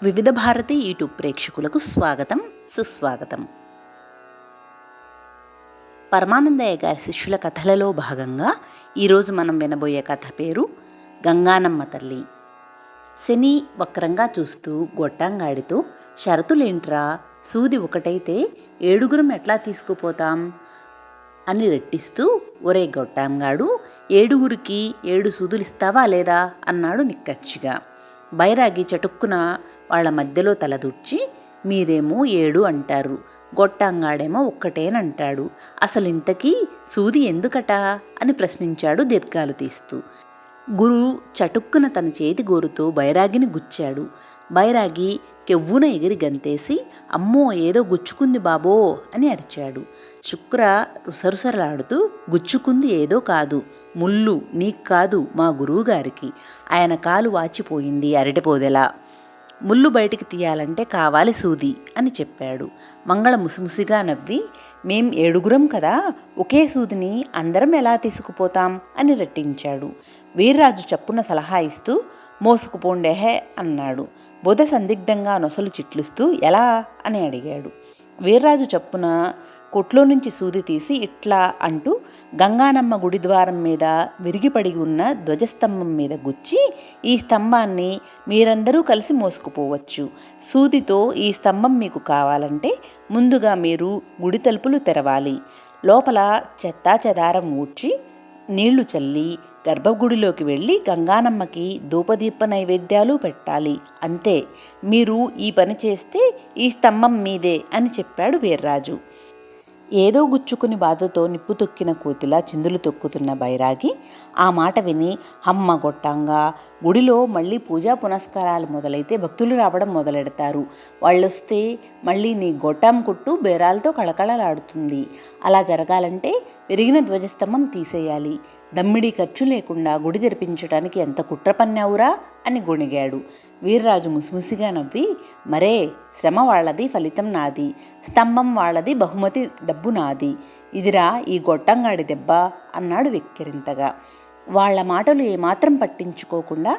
వివిధ భారతి యూట్యూబ్ ప్రేక్షకులకు స్వాగతం, సుస్వాగతం. పరమానందయ్య గారి శిష్యుల కథలలో భాగంగా ఈరోజు మనం వినబోయే కథ పేరు గంగానమ్మ తల్లి. శని వక్రంగా చూస్తూ గొట్టంగాడితో, షరతులేంట్రా, సూది ఒకటైతే ఏడుగురం ఎట్లా తీసుకుపోతాం అని రెట్టిస్తూ, ఒరే గొట్టంగాడు, ఏడుగురికి 7 సూదులు ఇస్తావా లేదా అన్నాడు నిక్కచ్చిగా. బైరాగి చటుక్కున వాళ్ల మధ్యలో తలదూర్చి, మీరేమో 7 అంటారు, గొట్టంగాడేమో ఒక్కటేనంటాడు, అసలింతకీ సూది ఎందుకట అని ప్రశ్నించాడు దీర్ఘాలు తీస్తూ. గురు చటుక్కున తన చేతి గోరుతో బైరాగిని గుచ్చాడు. బైరాగి కెవ్వున ఎగిరి గంతేసి, అమ్మో ఏదో గుచ్చుకుంది బాబో అని అరిచాడు. శుక్ర రుసరుసలాడుతూ, గుచ్చుకుంది ఏదో కాదు, ముళ్ళు, నీకు కాదు మా గురువుగారికి. ఆయన కాలు వాచిపోయింది అరటిపోదెలా. ముళ్ళు బయటికి తీయాలంటే కావాలి సూది అని చెప్పాడు. మంగళ ముసిముసిగా నవ్వి, మేం 7గురం కదా, ఒకే సూదిని అందరం ఎలా తీసుకుపోతాం అని రెట్టించాడు. వీర్రాజు చప్పున సలహా ఇస్తూ, మోసుకుపోండేహే అన్నాడు. బుధ సందిగ్ధంగా నొసలు చిట్లుస్తూ, ఎలా అని అడిగాడు. వీర్రాజు చప్పున కొట్లో నుంచి సూది తీసి ఇట్లా అంటూ గంగానమ్మ గుడి ద్వారం మీద విరిగిపడి ఉన్న ధ్వజస్తంభం మీద గుచ్చి, ఈ స్తంభాన్ని మీరందరూ కలిసి మోసుకుపోవచ్చు. సూదితో ఈ స్తంభం మీకు కావాలంటే ముందుగా మీరు గుడి తలుపులు తెరవాలి. లోపల చెత్తా చెదారం ఊడ్చి నీళ్లు చల్లి గర్భగుడిలోకి వెళ్ళి గంగానమ్మకి ధూపదీప నైవేద్యాలు పెట్టాలి. అంతే, మీరు ఈ పని చేస్తే ఈ స్తంభం మీదే అని చెప్పాడు వీర్రాజు. ఏదో గుచ్చుకుని బాధతో నిప్పు తొక్కిన కోతిలా చిందులు తొక్కుతున్న బైరాగి ఆ మాట విని, అమ్మ గొట్టంగా, గుడిలో మళ్ళీ పూజా పునస్కారాలు మొదలైతే భక్తులు రావడం మొదలెడతారు. వాళ్ళొస్తే మళ్ళీ నీ గొట్టం కొట్టు బేరాలతో కళకళలాడుతుంది. అలా జరగాలంటే విరిగిన ధ్వజస్తంభం తీసేయాలి. దమ్మిడి ఖర్చు లేకుండా గుడి తెరిపించడానికి ఎంత కుట్ర పన్నావురా అని గొణిగాడు. వీర్రాజు ముసిముసిగా నవ్వి, మరే, శ్రమ వాళ్ళది, ఫలితం నాది, స్తంభం వాళ్ళది, బహుమతి డబ్బు నాది, ఇదిరా ఈ గొట్టంగాడి దెబ్బ అన్నాడు వెక్కిరింతగా. వాళ్ల మాటలు ఏమాత్రం పట్టించుకోకుండా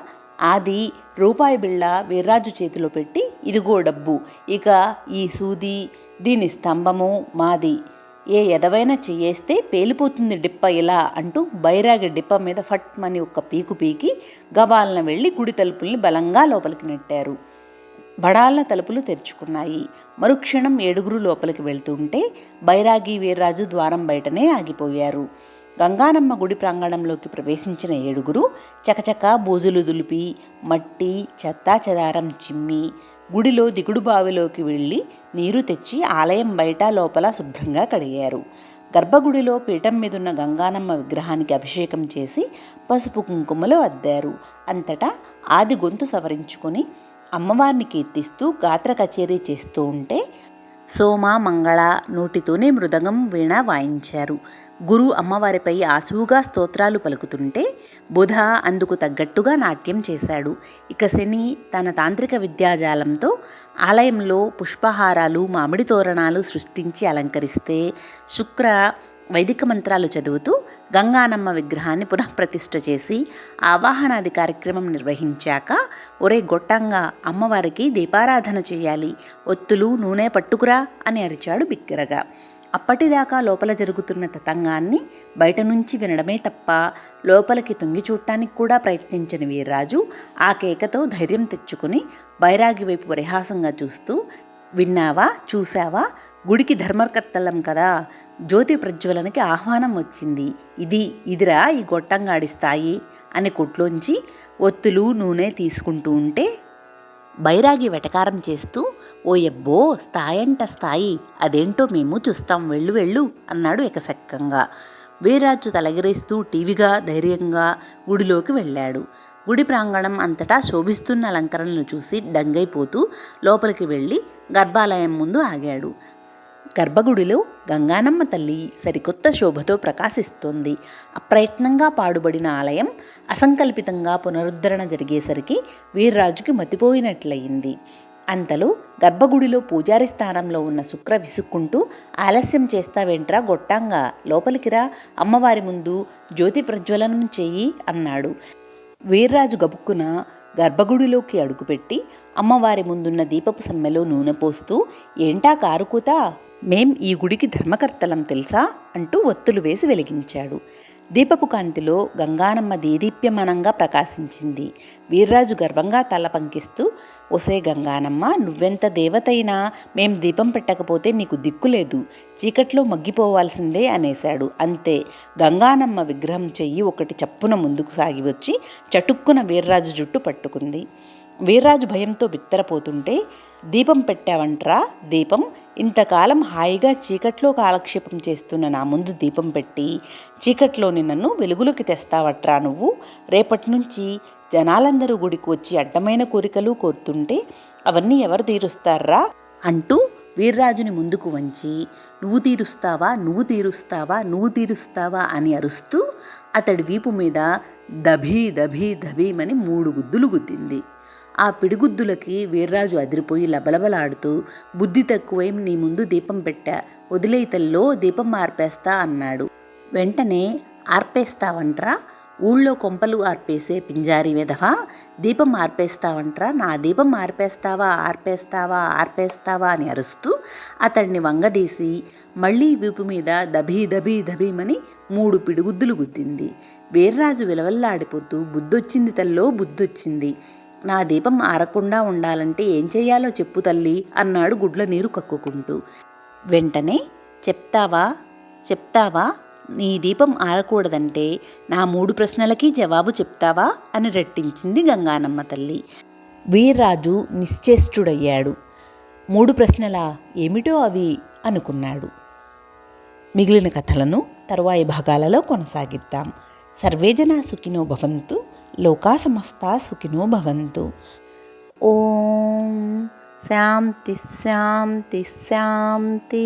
ఆది రూపాయి బిళ్ళ వీర్రాజు చేతిలో పెట్టి, ఇదిగో డబ్బు, ఇక ఈ సూది, దీని స్తంభము మాది, ఏ ఎదవైనా చెయ్యేస్తే పేలిపోతుంది డిప్ప ఇలా అంటూ బైరాగి డిప్ప మీద ఫట్మని ఒక్క పీకు పీకి గబాలన వెళ్ళి గుడి తలుపుల్ని బలంగా లోపలికి నెట్టారు. బడాలన తలుపులు తెరుచుకున్నాయి. మరుక్షణం 7గురు లోపలికి వెళ్తుంటే బైరాగి వీర్రాజు ద్వారం బయటనే ఆగిపోయారు. గంగానమ్మ గుడి ప్రాంగణంలోకి ప్రవేశించిన 7గురు చకచకా బూజులు దులిపి మట్టి చెత్తా చెదారం చిమ్మి గుడిలో దిగుడు బావిలోకి వెళ్ళి నీరు తెచ్చి ఆలయం బయట లోపల శుభ్రంగా కడిగారు. గర్భగుడిలో పీఠం మీదున్న గంగానమ్మ విగ్రహానికి అభిషేకం చేసి పసుపు కుంకుమలు అద్దారు. అంతటా ఆది గొంతు సవరించుకొని అమ్మవారిని కీర్తిస్తూ గాత్ర కచేరీ చేస్తూ ఉంటే సోమ మంగళ నోటితోనే మృదంగం వీణ వాయించారు. గురు అమ్మవారిపై ఆసువుగా స్తోత్రాలు పలుకుతుంటే బుధ అందుకు తగ్గట్టుగా నాట్యం చేశాడు. ఇక శని తన తాంత్రిక విద్యాజాలంతో ఆలయంలో పుష్పహారాలు మామిడి తోరణాలు సృష్టించి అలంకరిస్తే శుక్ర వైదిక మంత్రాలు చదువుతూ గంగానమ్మ విగ్రహాన్ని పునఃప్రతిష్ఠ చేసి ఆవాహనాది కార్యక్రమం నిర్వహించాక, ఒరే గొట్టంగా, అమ్మవారికి దీపారాధన చేయాలి, ఒత్తులు నూనె పట్టుకురా అని అరిచాడు బిగ్గరగా. అప్పటిదాకా లోపల జరుగుతున్న తతంగాన్ని బయట నుంచి వినడమే తప్ప లోపలికి తొంగి చూడటానికి కూడా ప్రయత్నించని వీర్రాజు ఆ కేకతో ధైర్యం తెచ్చుకుని బైరాగి వైపు పరిహాసంగా చూస్తూ, విన్నావా, చూశావా, గుడికి ధర్మకర్తలం కదా, జ్యోతి ప్రజ్వలనకి ఆహ్వానం వచ్చింది, ఇదిరా ఈ గొట్టంగాడి స్థాయి అని కొట్లోంచి ఒత్తులు నూనె తీసుకుంటూ ఉంటే బైరాగి వెటకారం చేస్తూ, ఓయబ్బో, స్థాయంట స్థాయి, అదేంటో మేము చూస్తాం, వెళ్ళు వెళ్ళు అన్నాడు ఎకసెక్కంగా. వీర్రాజు తలగిరేస్తూ టీవీగా ధైర్యంగా గుడిలోకి వెళ్ళాడు. గుడి ప్రాంగణం అంతటా శోభిస్తున్న అలంకరణలు చూసి డంగైపోతూ లోపలికి వెళ్ళి గర్భాలయం ముందు ఆగాడు. గర్భగుడిలో గంగానమ్మ తల్లి సరికొత్త శోభతో ప్రకాశిస్తోంది. అప్రయత్నంగా పాడుబడిన ఆలయం అసంకల్పితంగా పునరుద్ధరణ జరిగేసరికి వీర్రాజుకి మతిపోయినట్లయింది. అంతలో గర్భగుడిలో పూజారి స్థానంలో ఉన్న శుక్ర విసుక్కుంటూ, ఆలస్యం చేస్తావేంట్రా గొట్టంగా, లోపలికిరా, అమ్మవారి ముందు జ్యోతి ప్రజ్వలనం చెయ్యి అన్నాడు. వీర్రాజు గబుక్కున గర్భగుడిలోకి అడుగుపెట్టి అమ్మవారి ముందున్న దీపపు సమ్మెలో నూనె పోస్తూ, ఏంటా కారుకూత, మేం ఈ గుడికి ధర్మకర్తలం తెలుసా అంటూ ఒత్తులు వేసి వెలిగించాడు. దీపపు కాంతిలో గంగానమ్మ దేదీప్యమానంగా ప్రకాశించింది. వీర్రాజు గర్వంగా తల పంకిస్తూ, ఒసే గంగానమ్మ, నువ్వెంత దేవతైనా మేం దీపం పెట్టకపోతే నీకు దిక్కులేదు, చీకట్లో మగ్గిపోవాల్సిందే అనేశాడు. అంతే, గంగానమ్మ విగ్రహం చెయ్యి ఒకటి చప్పున ముందుకు సాగి వచ్చి చటుక్కున వీర్రాజు జుట్టు పట్టుకుంది. వీర్రాజు భయంతో బిత్తరపోతుంటే, దీపం పెట్టావంట్రా, దీపం, ఇంతకాలం హాయిగా చీకట్లో కాలక్షేపం చేస్తున్న నా ముందు దీపం పెట్టి చీకట్లోని నన్ను వెలుగులోకి తెస్తావట్రా నువ్వు, రేపటి నుంచి జనాలందరూ గుడికి వచ్చి అడ్డమైన కోరికలు కోరుతుంటే అవన్నీ ఎవరు తీరుస్తారా అంటూ వీర్రాజుని ముందుకు వంచి, నువ్వు తీరుస్తావా, నువ్వు తీరుస్తావా, నువ్వు తీరుస్తావా అని అరుస్తూ అతడి వీపు మీద దభీ దభీ దభీమని 3 గుద్దులు గుద్దింది. ఆ పిడిగుద్దులకి వీర్రాజు అదిరిపోయి లబలబలాడుతూ, బుద్ధి తక్కువై నీ ముందు దీపం పెట్టా, వదిలేతల్లో దీపం ఆర్పేస్తా అన్నాడు. వెంటనే, ఆర్పేస్తావంట్రా, ఊళ్ళో కొంపలు ఆర్పేసే పింజారి వెధవా, దీపం ఆర్పేస్తావంట్రా, నా దీపం ఆర్పేస్తావా, ఆర్పేస్తావా, ఆర్పేస్తావా అని అరుస్తూ అతడిని వంగదీసి మళ్ళీ వీపు మీద దభీ దభీ దభీమని 3 పిడిగుద్దులు గుద్దింది. వీర్రాజు విలవల్లాడిపోతూ, బుద్ధొచ్చింది తల్లో, బుద్ధొచ్చింది, నా దీపం ఆరకుండా ఉండాలంటే ఏం చెయ్యాలో చెప్పు తల్లి అన్నాడు గుడ్ల నీరు కక్కుకుంటూ. వెంటనే, చెప్తావా, నీ దీపం ఆరకూడదంటే నా 3 ప్రశ్నలకి జవాబు చెప్తావా అని రెట్టించింది గంగానమ్మ తల్లి. వీర్రాజు నిశ్చేష్టుడయ్యాడు. 3 ప్రశ్నలా, ఏమిటో అవి అనుకున్నాడు. మిగిలిన కథలను తరువాయి భాగాలలో కొనసాగిద్దాం. సర్వే జనా సుఖినో భవంతు, లోకా సమస్తా సుఖినో భవంతు. ఓం శాంతి శాంతి శాంతి.